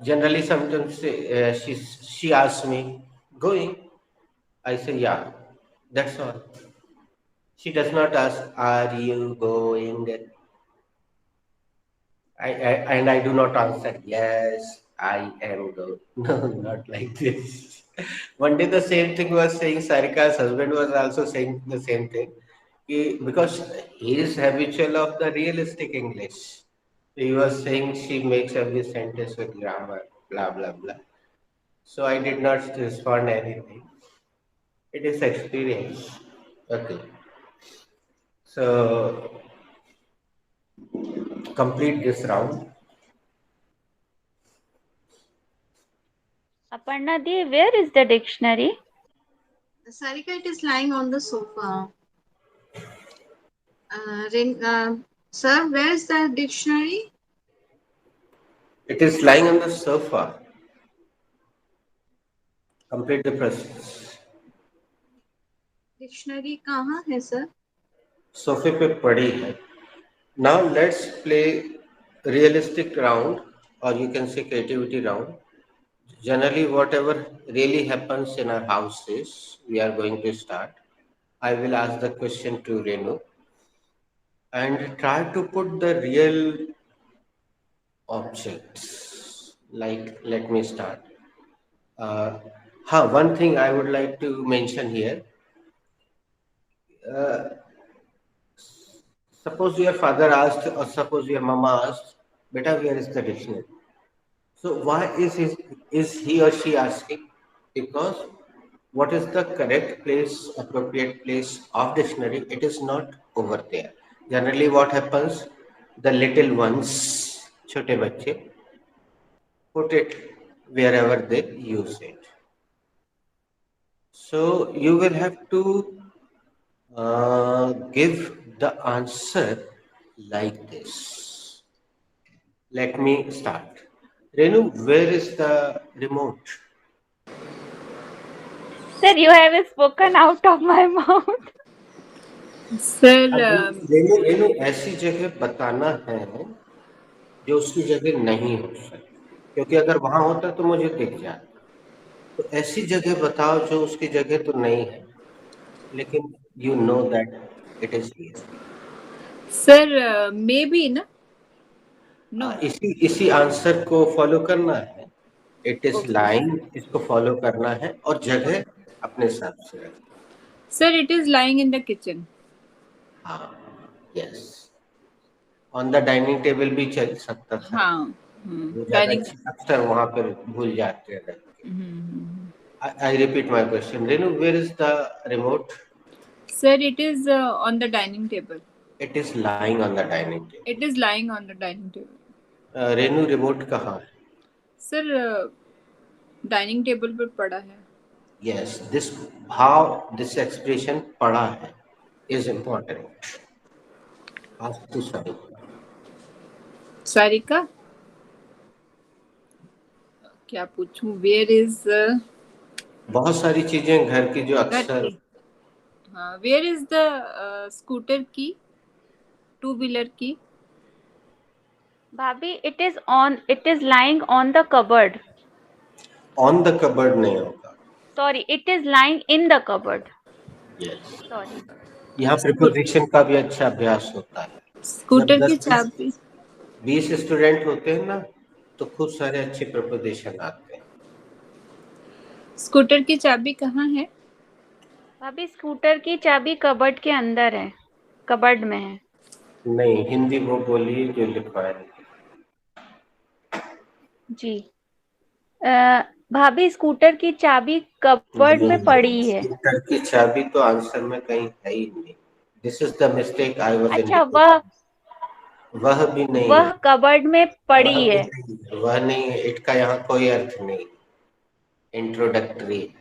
Generally, sometimes she asks me, going? I say, yeah. That's all. She does not ask, are you going? And I do not answer, yes, I am going. No, not like this. One day the same thing was saying, Sarika's husband was also saying the same thing. Because he is habitual of the realistic English. He was saying she makes every sentence with grammar, blah, blah, blah. So I did not respond anything. It is experience. Okay. So complete this round. Aparna Di, where is the dictionary? Sarika, it is lying on the sofa. Sir, where is the dictionary? It is lying on the sofa. Complete the process. Dictionary कहाँ है sir? सोफे पे पड़ी है. Now let's play realistic round, or you can say creativity round. Generally, whatever really happens in our house is we are going to start. I will ask the question to Renu and try to put the real objects. Like, let me start. One thing I would like to mention here. Suppose your father asked, or suppose your mama asked, "Beta, where is the dictionary?" So why is he or she asking? Because what is the correct place, appropriate place of dictionary? It is not over there. Generally, what happens? The little ones, छोटे बच्चे, put it wherever they use it. So you will have to give the answer like this. Let me start. Renu, where is the remote? Sir, you have spoken out of my mouth. Sir, Renu Renu ऐसी जगह बताना है जो उसकी जगह नहीं हो सकती, क्योंकि अगर वहां होता तो मुझे दिख जाता. तो ऐसी जगह बताओ जो उसकी जगह तो नहीं है, लेकिन you know that it is here. sir, maybe na. No. इसी आंसर को फॉलो करना है. It is Okay. लाइन, इसको फॉलो करना है और जगह अपने हिसाब से रखना. Sir, it is lying in the kitchen. हाँ, yes. On the dining table भी चल सकता था। हाँ वो ज्यादा डाइनिंग। अच्छे अक्सर वहां पर भूल जाते हैं। I repeat my question. Renu, where is the remote? Sir, it is on the dining table. It is lying on the dining table. It is lying on the dining table. Renu remote कहाँ है? Sir, dining table पर पड़ा है. Yes, this how this expression पड़ा है is important. Ask to Sarika. Sarika क्या पूछूं? Where is बहुत सारी चीजें घर की जो अक्सर हाँ, वेयर इज द स्कूटर की, टू व्हीलर की? भाभी it is lying on the cupboard. on the cupboard नहीं होगा. Sorry, it is lying in the cupboard. Yes. Sorry. यहाँ प्रिपोजिशन का भी अच्छा अभ्यास होता है. स्कूटर जब की 10 चाबी. 20 स्टूडेंट होते हैं ना तो खूब सारे अच्छे प्रिपोजिशन आते हैं. स्कूटर की चाबी कहाँ है? भाभी स्कूटर की चाबी कबर्ड के अंदर है, कबर्ड में है. नहीं, हिंदी वो बोलिए जो लिखवाए. जी. भाभी स्कूटर की चाबी कबर्ड में पड़ी है. स्कूटर की चाबी तो आंसर में कहीं है ही नहीं. This is the mistake I was अच्छा, वह भी नहीं. वह कबर्ड में पड़ी है. वह नहीं है. इट का यहाँ कोई अर्थ नहीं. इंट्रोडक्टरी.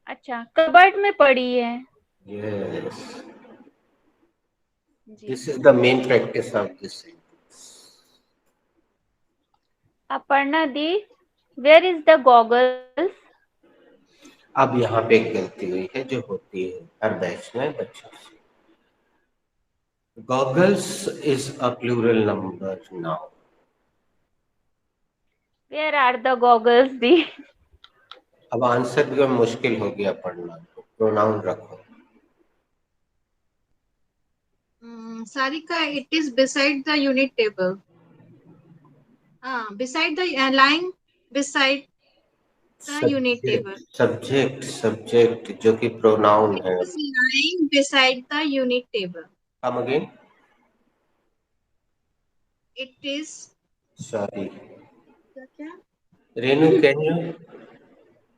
अच्छा, कबर्ड में पड़ी है. यस. जी. This is the main practice of this. Aparna di, where is the goggles? अब यहाँ पे एक गलती हुई है जो होती है हर बैच में बच्चों से. Goggles is a plural number now. Where are the goggles दी? अब आंसर भी मुश्किल हो गया पढ़ना. प्रोनाउन रखो. Sarika, it is beside the unit table. Beside the lying beside the unit table. Subject जो कि प्रोनाउन है. It is lying beside the unit table. Come again. It is. Sorry. क्या? Renu, can you?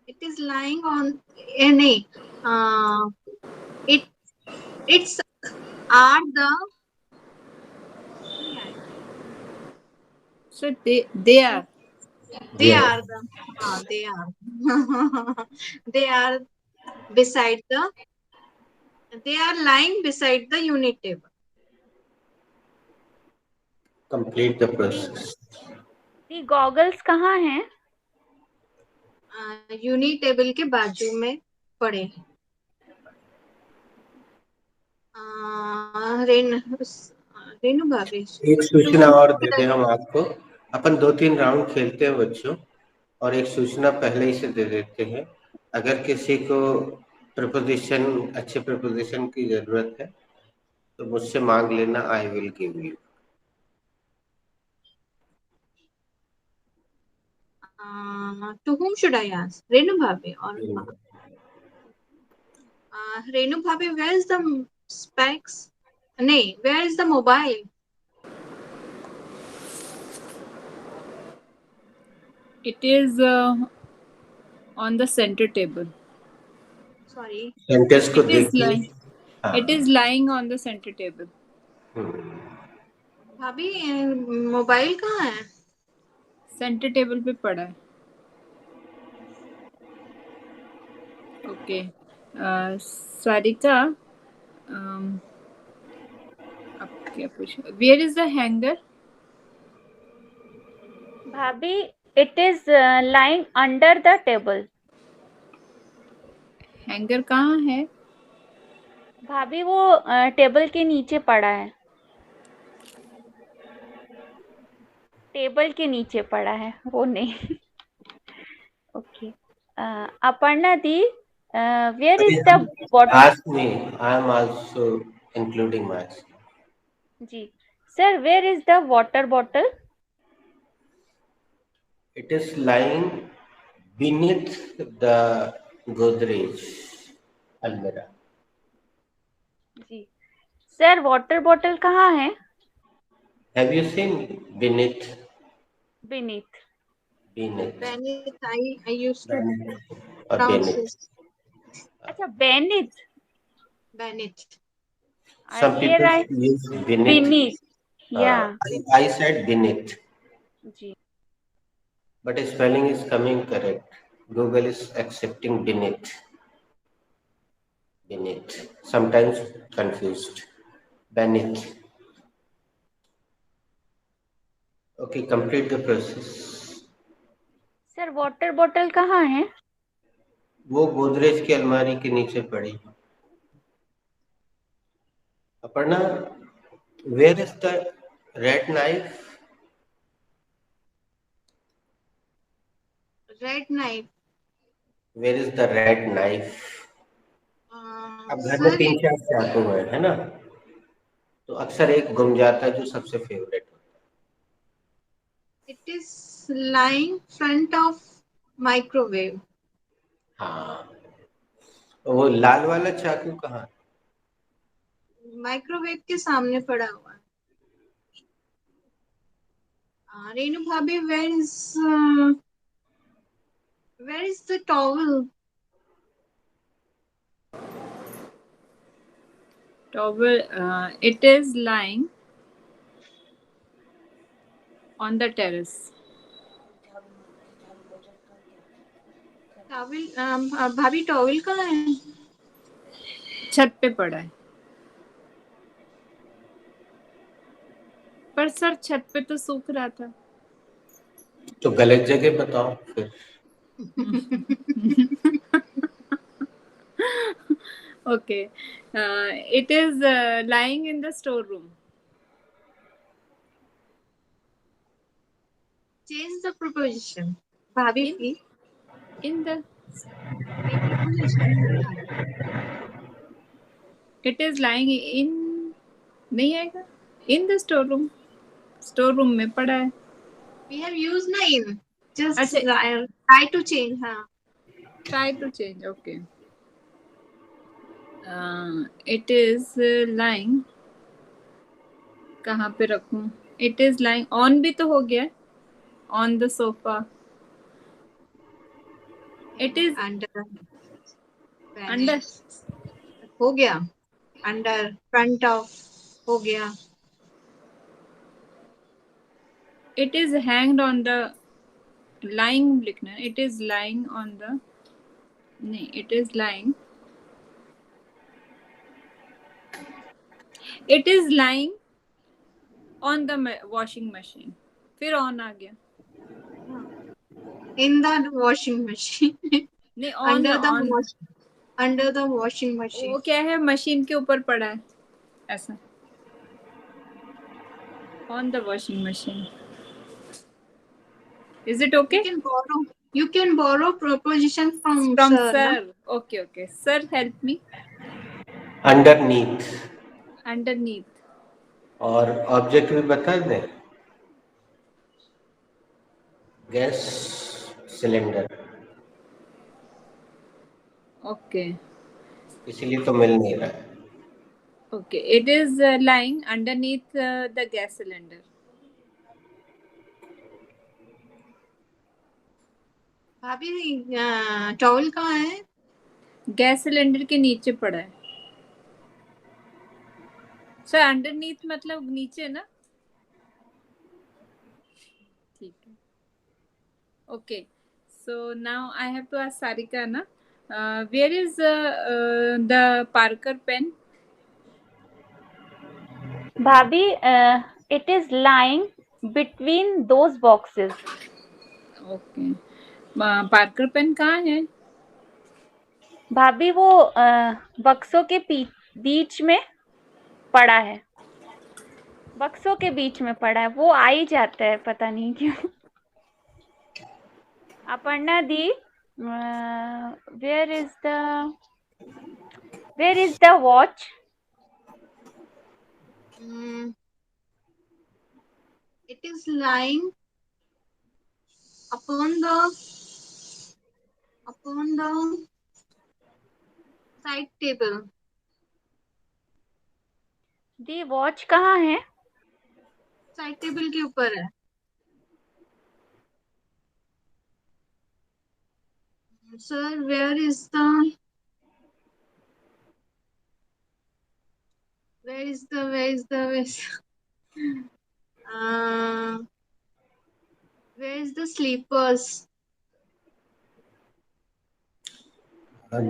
It is lying on. नहीं. It's are the. So they are. They Yes. are the. They are. They are beside the. They are lying beside the unit table. Complete the process. The goggles कहाँ हैं? Unit table के बाजू में पड़े हैं. रेनू भाभी, एक सूचना और दे दे हम आपको. अपन 2-3 राउंड खेलते हैं बच्चों और एक सूचना पहले ही से दे देते हैं. अगर किसी को प्रिपोजिशन, अच्छे प्रिपोजिशन की जरूरत है तो मुझसे मांग लेना. I will give you. to whom should I ask? Renu Bhabhi or Renu Bhabhi, where is the specs? Nee, where is the mobile? It is on the center table. Sorry. Sentence को It is देखिए. lying. It is lying on the center table. भाभी mobile कहाँ है? Centre table पे पड़ा है. Okay. Sarika, आप क्या पूछो? Where is the hanger? भाभी it is lying under the table. Hanger कहाँ है? भाभी वो टेबल के नीचे पड़ा है. टेबल के नीचे पड़ा है, वो नहीं. Okay. Aparna di, where is the water? Ask me. I am also including myself. जी. Sir, where is the water bottle? It is lying beneath the Godrej almirah. जी. सर, वाटर बॉटल कहाँ है? Have you seen beneath? beneath. Beneath. Beneath, I used to Beneath or pronounce beneath. this अच्छा beneath. Beneath. Some Here people I use beneath. beneath. Yeah. I said beneath, जी. but spelling is coming correct. Google is accepting beneath. Beneath. Sometimes confused. Beneath. Okay, complete the process. Sir water bottle कहाँ है? वो गोदरेज की अलमारी के नीचे पड़ी। Aparna, where is the red knife? Red knife. Where is the red knife? अब घर में Sir, 3-4 चाकू है ना, तो अक्सर एक गुम जाता है जो सबसे फेवरेट होता it is lying front of microwave. है। हाँ, वो लाल वाला चाकू कहाँ है? माइक्रोवेव के सामने पड़ा हुआ है। रेनू भाभी, where is the towel? Towel, it is lying on the terrace. Towel, भाभी टॉवल कहाँ है? छत पे पड़ा है। पर सर छत पे तो सूख रहा था। तो गलत जगह बताओ फिर। Okay, it is lying in the storeroom. Change the preposition. भाभी In please. in the ये preposition है। it is lying in नहीं आएगा। In the storeroom. storeroom में पड़ा है। We have used na in. Just अच्छा, try to change. हाँ. try to change. Okay. It is lying. कहाँ पे रखूं? It is lying on भी तो हो गया। On the sofa. It is Under. under. हो गया. Under. Front of. हो गया. It is hanged on the lying लिखना है। It is lying on the नहीं, it is lying. It is lying on the washing machine. फिर on आ गया। In the washing machine. नहीं, on Under the washing machine. वो क्या है? Machine के ऊपर पड़ा है ऐसा। On the washing machine. Is it okay? You can borrow preposition from From sir. sir. Okay, okay. Sir, help me. Underneath. Underneath. और ऑब्जेक्ट भी बता दें। Gas cylinder. Okay. इसीलिए तो मिल नहीं रहा है। Okay. It is lying underneath the gas cylinder. भाभी टॉवल कहाँ है? गैस सिलेंडर के नीचे पड़ा है। सर अंडरनीथ मतलब नीचे ना? ठीक है। Okay. So now I have to ask Sarika na. Where is the Parker pen? भाभी it is lying between those boxes. Okay. Parker pen कहाँ है? भाभी वो बक्सों के बीच में पड़ा है। बक्सों के बीच में पड़ा है। वो आ ही जाता है, पता नहीं क्यों। अपर्णा दी, where is the watch? It is lying upon the side table. The watch कहाँ है? साइड टेबल के ऊपर है। Sir where is the where is the sleepers?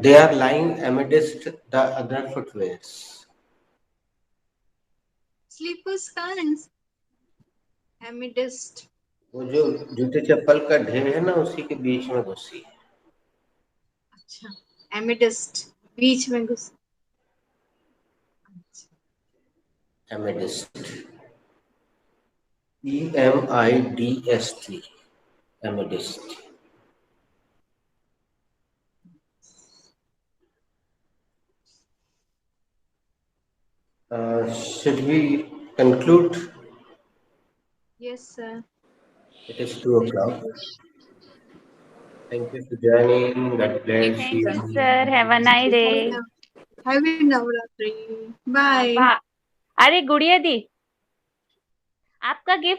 They are lying amidst the other footwears. Sleepers can't. Amidst. वो जो जूते चप्पल का ढेर है ना, उसी के बीच में घुसी है। अच्छा, amidst बीच में घुस। Amidst. EMIDST. Amidst. Should we conclude? Yes, sir. It is 2:00. Thank you for joining. God bless Thank you, you. sir. Have a nice day. Happy Navratri. Bye. अरे गुड़िया दी, आपका गिफ्ट